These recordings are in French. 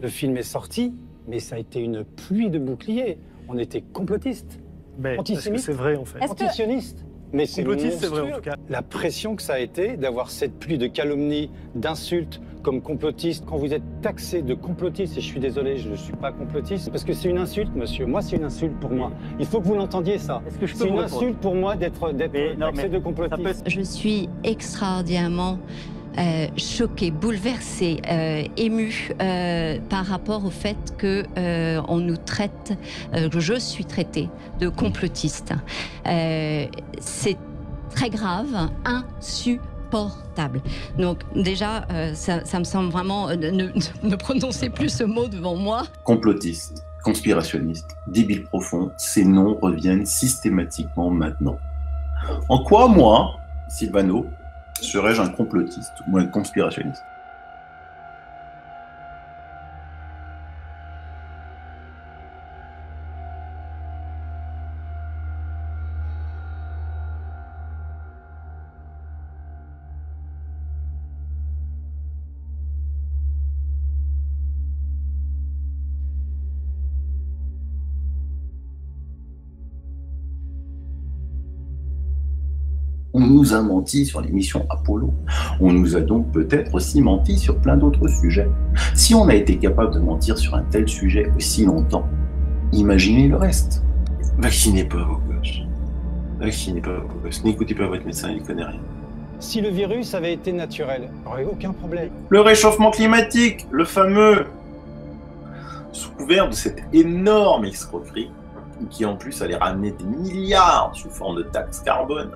Le film est sorti, mais ça a été une pluie de boucliers. On était complotistes, Mais est-ce que antisémites, c'est vrai en fait? antisionistes. Mais c'est Complotiste, c'est vrai en monstrueux. tout cas. La pression que ça a été d'avoir cette pluie de calomnies, d'insultes comme complotiste. Quand vous êtes taxé de complotiste, et je suis désolé, je ne suis pas complotiste, parce que c'est une insulte, monsieur. Moi, c'est une insulte pour moi. Il faut que vous l'entendiez, ça. Est-ce que je peux C'est une vous répondre? insulte pour moi d'être taxé de complotiste. Je suis extraordinairement choquée, bouleversée, émue par rapport au fait que on nous traite, que je suis traitée de complotiste. C'est très grave, insupportable. Donc déjà, ça me semble vraiment, ne prononcez plus ce mot devant moi. Complotiste, conspirationniste, débile profond, ces noms reviennent systématiquement maintenant. En quoi, moi, Sylvano, serais-je un complotiste ou un conspirationniste? On nous a menti sur l'émission Apollo. On nous a donc peut-être aussi menti sur plein d'autres sujets. Si on a été capable de mentir sur un tel sujet aussi longtemps, imaginez le reste. Vaccinez pas vos gosses. Vaccinez pas vos gosses. N'écoutez pas votre médecin, il connaît rien. Si le virus avait été naturel, il n'y aurait aucun problème. Le réchauffement climatique, le fameux. Sous couvert de cette énorme escroquerie, qui en plus allait ramener des milliards sous forme de taxes carbone,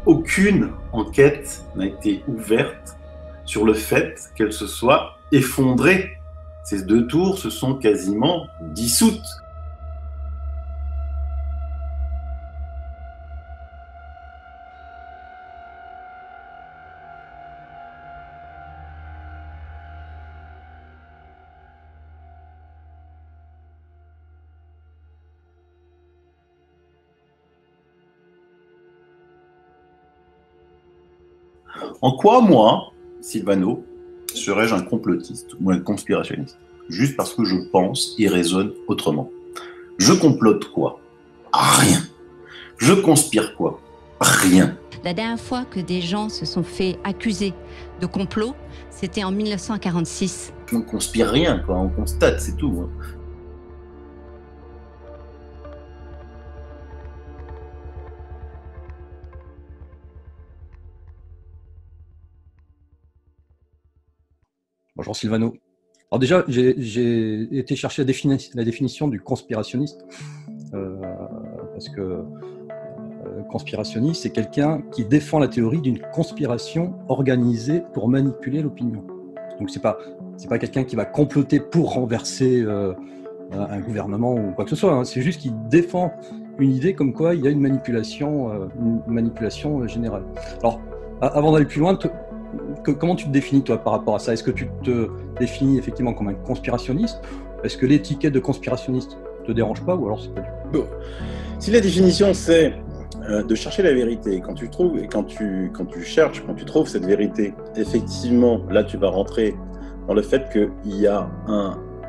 aucune enquête n'a été ouverte sur le fait qu'elle se soit effondrée. Ces deux tours se sont quasiment dissoutes. En quoi, moi, Sylvano, serais-je un complotiste ou un conspirationniste? Juste parce que je pense et raisonne autrement. Je complote quoi? Rien. Je conspire quoi? Rien. La dernière fois que des gens se sont fait accuser de complot, c'était en 1946. On conspire rien, quoi. On constate, c'est tout. Hein. Bonjour Sylvano. Alors déjà, j'ai été chercher la définition du conspirationniste, parce que conspirationniste, c'est quelqu'un qui défend la théorie d'une conspiration organisée pour manipuler l'opinion. Donc c'est pas quelqu'un qui va comploter pour renverser un gouvernement ou quoi que ce soit, hein. C'est juste qu'il défend une idée comme quoi il y a une manipulation générale. Alors, avant d'aller plus loin, comment tu te définis, toi, par rapport à ça? Est-ce que tu te définis effectivement comme un conspirationniste? Est-ce que l'étiquette de conspirationniste te dérange pas, ou alors c'est pas du tout? Bon. Si la définition c'est de chercher la vérité, quand tu trouves et quand tu cherches, quand tu trouves cette vérité, effectivement, là tu vas rentrer dans le fait qu'il y a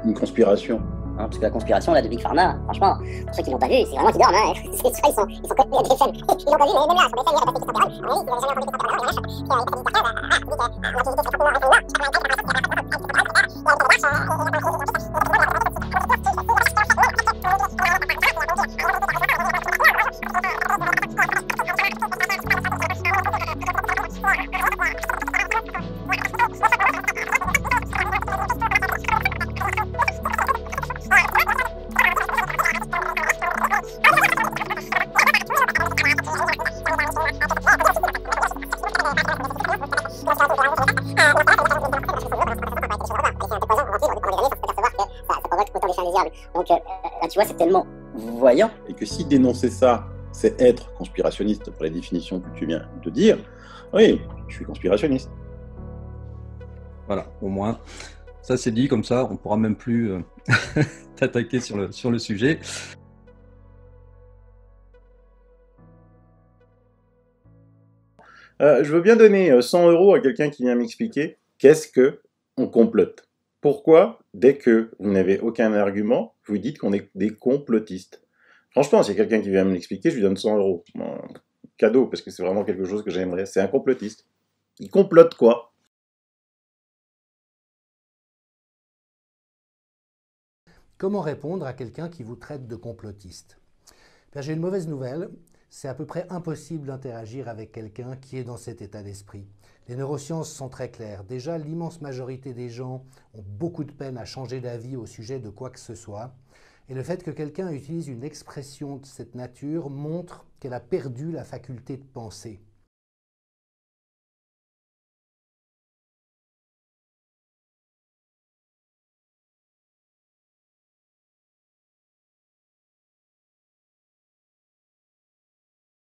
une conspiration. Hein, parce que la conspiration là de Big Pharma, franchement, pour ceux qui l'ont pas vu, c'est vraiment qu'ils dorment. Hein. C'est sûr, ils sont connus à BFM. Ils l'ont pas vu, mais même là, sur BFM, il y a des personnes qui sont à mon avis, ils n'ont jamais entendu Donc là, tu vois, c'est tellement voyant. Et que si dénoncer ça, c'est être conspirationniste pour la définition que tu viens de dire, oui, je suis conspirationniste. Voilà, au moins, ça c'est dit, comme ça, on pourra même plus t'attaquer sur le sujet. Je veux bien donner 100 € à quelqu'un qui vient m'expliquer qu'est-ce qu'on complote. Pourquoi, dès que vous n'avez aucun argument, vous dites qu'on est des complotistes? Franchement, s'il y a quelqu'un qui vient me l'expliquer, je lui donne 100 €. Bon, cadeau, parce que c'est vraiment quelque chose que j'aimerais. C'est un complotiste. Il complote quoi? Comment répondre à quelqu'un qui vous traite de complotiste? Ben, j'ai une mauvaise nouvelle, c'est à peu près impossible d'interagir avec quelqu'un qui est dans cet état d'esprit. Les neurosciences sont très claires. Déjà, l'immense majorité des gens ont beaucoup de peine à changer d'avis au sujet de quoi que ce soit. Et le fait que quelqu'un utilise une expression de cette nature montre qu'elle a perdu la faculté de penser.